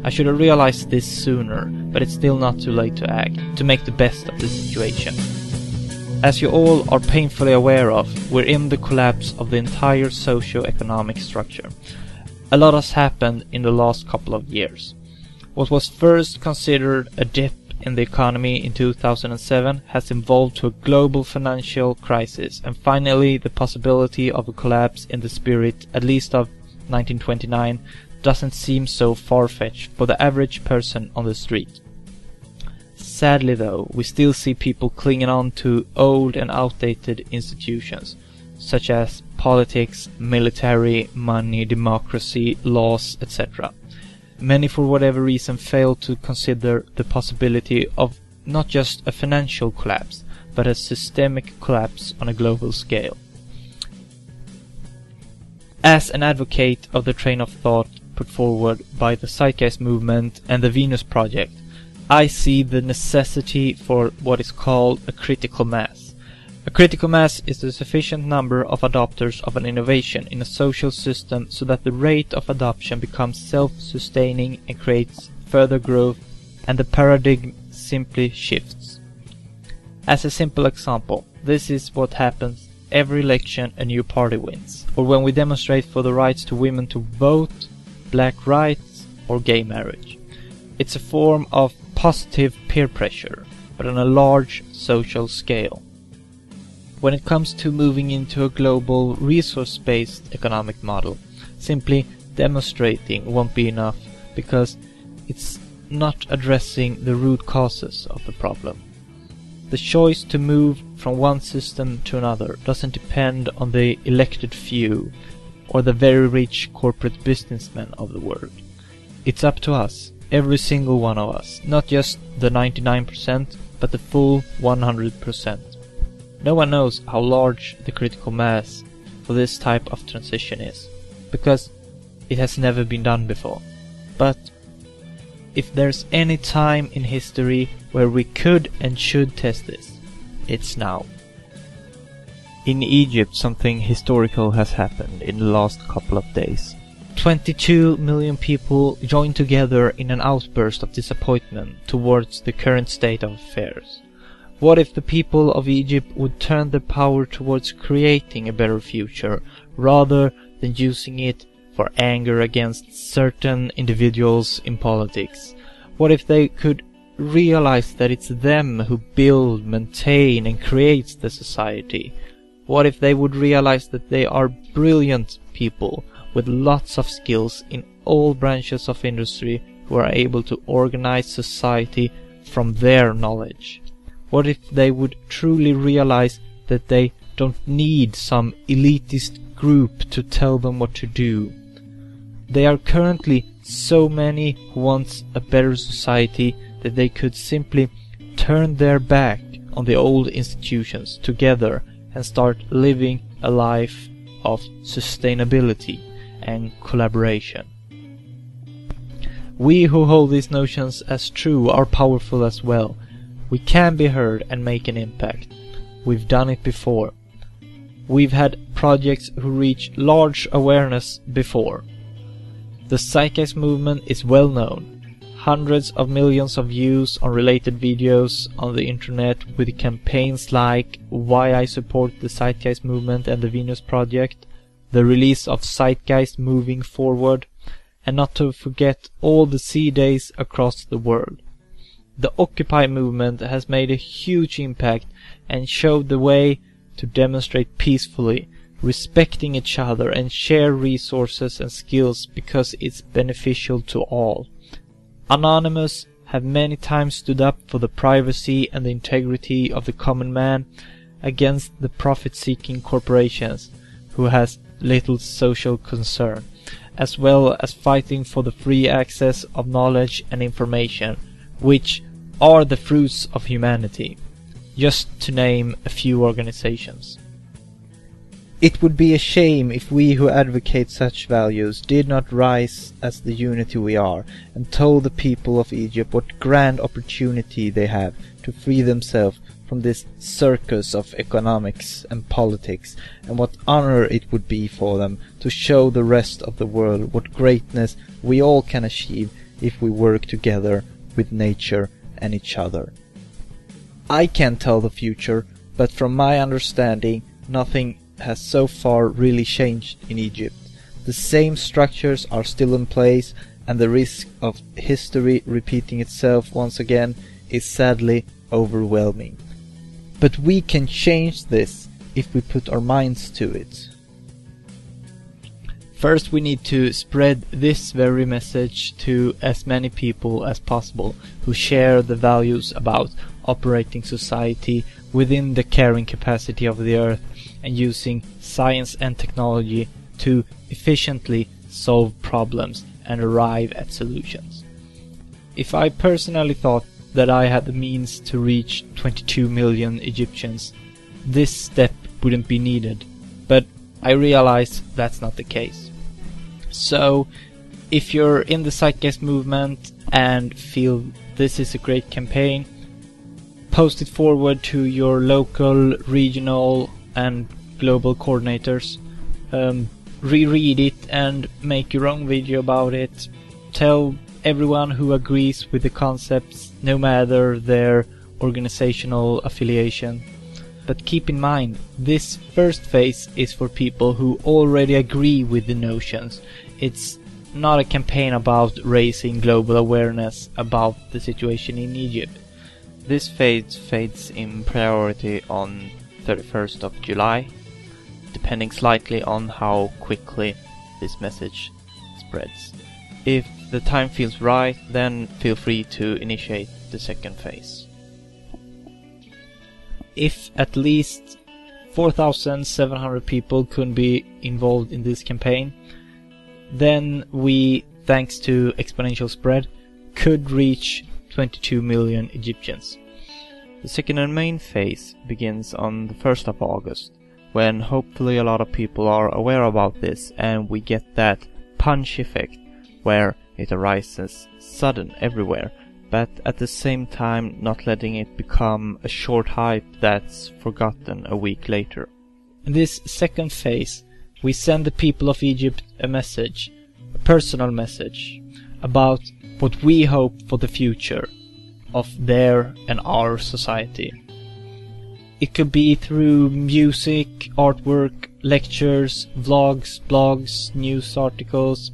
I should have realized this sooner, but it's still not too late to act, to make the best of the situation. As you all are painfully aware of, we're in the collapse of the entire socio-economic structure. A lot has happened in the last couple of years. What was first considered a dip in the economy in 2007 has evolved to a global financial crisis, and finally the possibility of a collapse in the spirit, at least of 1929, doesn't seem so far-fetched for the average person on the street. Sadly though, we still see people clinging on to old and outdated institutions, such as politics, military, money, democracy, laws, etc. Many for whatever reason fail to consider the possibility of not just a financial collapse, but a systemic collapse on a global scale. As an advocate of the train of thought put forward by the Zeitgeist Movement and the Venus Project, I see the necessity for what is called a critical mass. A critical mass is the sufficient number of adopters of an innovation in a social system so that the rate of adoption becomes self-sustaining and creates further growth, and the paradigm simply shifts. As a simple example, this is what happens every election a new party wins, or when we demonstrate for the rights to women to vote, black rights, or gay marriage. It's a form of positive peer pressure, but on a large social scale. When it comes to moving into a global resource-based economic model, simply demonstrating won't be enough, because it's not addressing the root causes of the problem. The choice to move from one system to another doesn't depend on the elected few or the very rich corporate businessmen of the world. It's up to us, every single one of us, not just the 99%, but the full 100%. No one knows how large the critical mass for this type of transition is, because it has never been done before. But if there's any time in history where we could and should test this, it's now. In Egypt, something historical has happened in the last couple of days. 22 million people joined together in an outburst of disappointment towards the current state of affairs. What if the people of Egypt would turn their power towards creating a better future, rather than using it for anger against certain individuals in politics? What if they could realize that it's them who build, maintain and create the society? What if they would realize that they are brilliant people with lots of skills in all branches of industry who are able to organize society from their knowledge? What if they would truly realize that they don't need some elitist group to tell them what to do? There are currently so many who want a better society that they could simply turn their back on the old institutions together and start living a life of sustainability and collaboration. We who hold these notions as true are powerful as well. We can be heard and make an impact. We've done it before. We've had projects who reach large awareness before. The Zeitgeist Movement is well known. Hundreds of millions of views on related videos on the internet, with campaigns like Why I Support the Zeitgeist Movement and the Venus Project, the release of Zeitgeist Moving Forward, and not to forget all the sea days across the world. The Occupy movement has made a huge impact and showed the way to demonstrate peacefully, respecting each other and share resources and skills because it's beneficial to all. Anonymous have many times stood up for the privacy and the integrity of the common man against the profit-seeking corporations who has little social concern, as well as fighting for the free access of knowledge and information, which are the fruits of humanity, just to name a few organizations. It would be a shame if we who advocate such values did not rise as the unity we are and told the people of Egypt what grand opportunity they have to free themselves from this circus of economics and politics, and what honor it would be for them to show the rest of the world what greatness we all can achieve if we work together with nature and each other. I can't tell the future, but from my understanding, nothing has so far really changed in Egypt. The same structures are still in place, and the risk of history repeating itself once again is sadly overwhelming. But we can change this if we put our minds to it. First, we need to spread this very message to as many people as possible who share the values about operating society within the carrying capacity of the earth and using science and technology to efficiently solve problems and arrive at solutions. If I personally thought that I had the means to reach 22 million Egyptians, this step wouldn't be needed, but I realize that's not the case. So, if you're in the Zeitgeist movement and feel this is a great campaign, post it forward to your local, regional and global coordinators. Reread it and make your own video about it. Tell everyone who agrees with the concepts, no matter their organizational affiliation. But keep in mind, this first phase is for people who already agree with the notions. It's not a campaign about raising global awareness about the situation in Egypt. This phase fades in priority on 31st of July, depending slightly on how quickly this message spreads. If the time feels right, then feel free to initiate the second phase. If at least 4,700 people could be involved in this campaign, then we, thanks to exponential spread, could reach 22 million Egyptians. The second and main phase begins on the 1st of August, when hopefully a lot of people are aware about this and we get that punch effect where it arises sudden everywhere, but at the same time not letting it become a short hype that's forgotten a week later. In this second phase, we send the people of Egypt a message, a personal message, about what we hope for the future of their and our society. It could be through music, artwork, lectures, vlogs, blogs, news articles,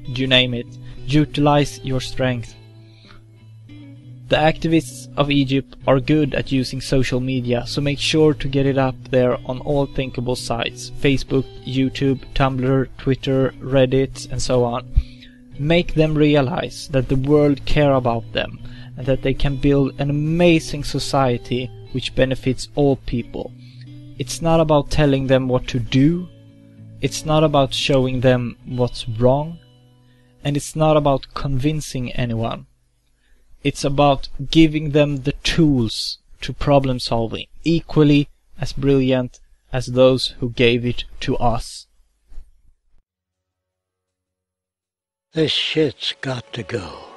you name it. Utilize your strength. The activists of Egypt are good at using social media, so make sure to get it up there on all thinkable sites: Facebook, YouTube, Tumblr, Twitter, Reddit, and so on. Make them realize that the world care about them and that they can build an amazing society which benefits all people. It's not about telling them what to do, it's not about showing them what's wrong, and it's not about convincing anyone. It's about giving them the tools to problem solving, equally as brilliant as those who gave it to us. This shit's got to go.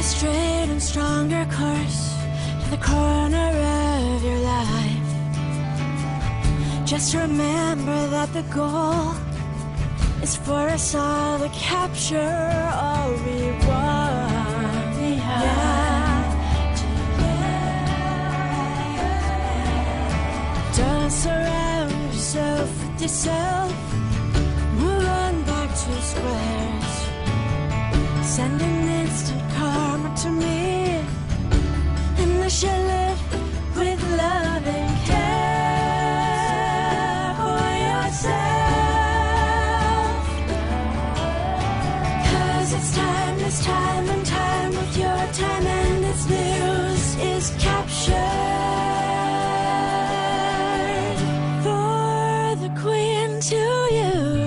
straight and stronger course to the corner of your life. Just remember that the goal is for us all to capture all we want. Don't surround yourself with yourself. Move on back to squares. Send an instant karma to me, and I shall live with love and care for yourself. 'Cause it's time and time with your time, and its news is captured for the queen to use.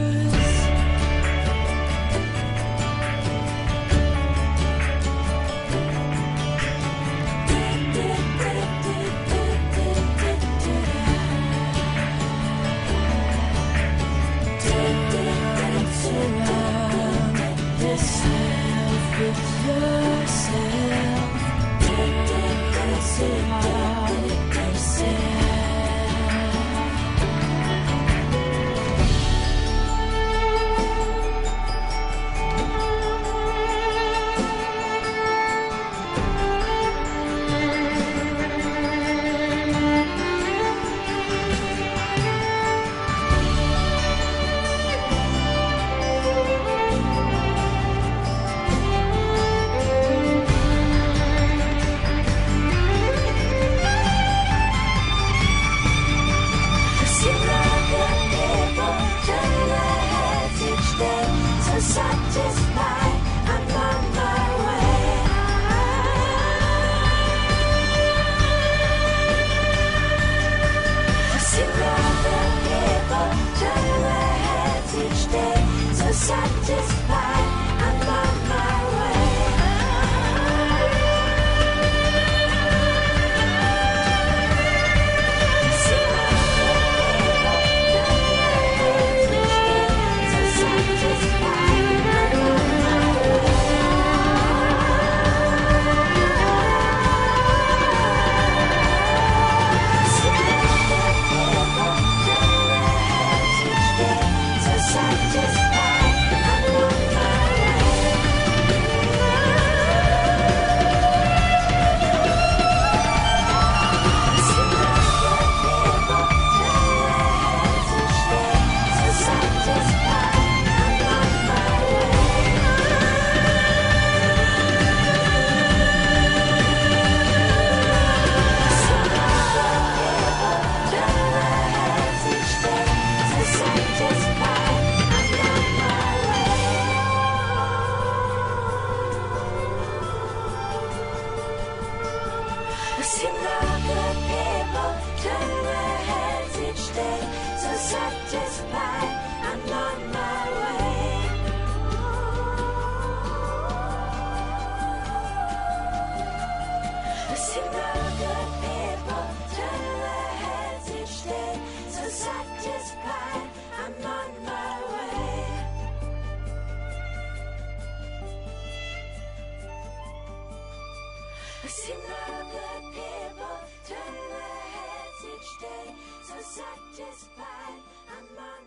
Satisfied, I'm on